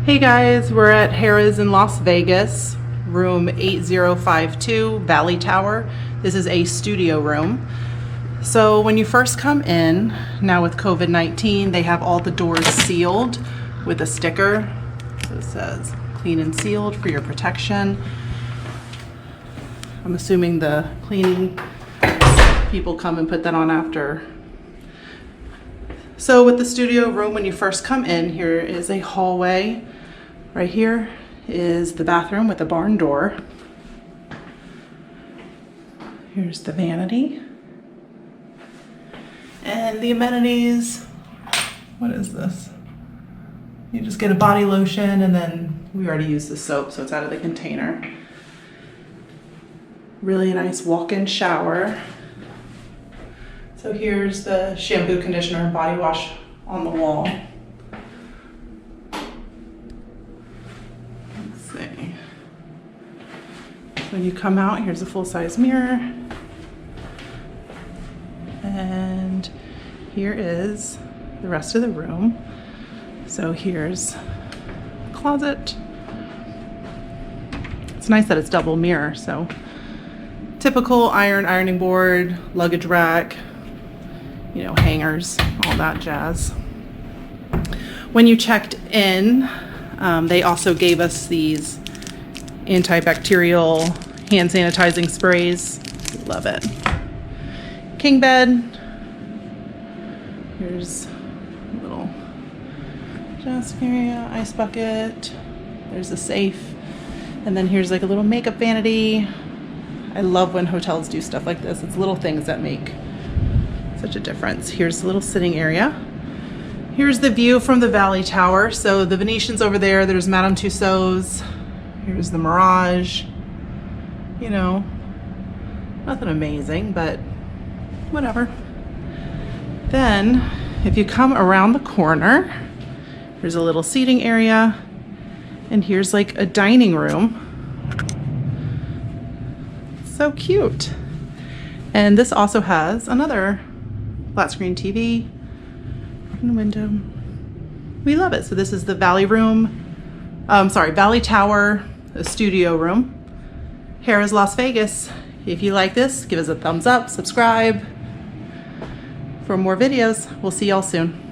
Hey guys, we're at Harrahs in Las Vegas, room 8052, Valley Tower. This is a studio room. So when you first come in, now with COVID-19, they have all the doors sealed with a sticker. So it says clean and sealed for your protection. I'm assuming the cleaning people come and put that on after. So with the studio room, when you first come in, here is a hallway. Right here is the bathroom with a barn door. Here's the vanity. And the amenities, what is this? You just get a body lotion, and then we already used the soap, so it's out of the container. Really nice walk-in shower. So here's the shampoo, conditioner, and body wash on the wall. When you come out, here's a full-size mirror. And here is the rest of the room. So here's the closet. It's nice that it's double mirror, so typical ironing board, luggage rack, you know, hangers, all that jazz. When you checked in, they also gave us these antibacterial hand sanitizing sprays. Love it. King bed. Here's a little desk area, ice bucket. There's a safe. And then here's like a little makeup vanity. I love when hotels do stuff like this. It's little things that make such a difference. Here's a little sitting area. Here's the view from the Valley Tower. So the Venetian's over there. There's Madame Tussauds. Here's the Mirage. You know, nothing amazing, but whatever. Then, if you come around the corner, there's a little seating area, and here's like a dining room. So cute. And this also has another flat screen TV in the window. We love it. So this is the Valley Tower, a studio room. Harrahs, Las Vegas. If you like this, give us a thumbs up, subscribe for more videos. We'll see y'all soon.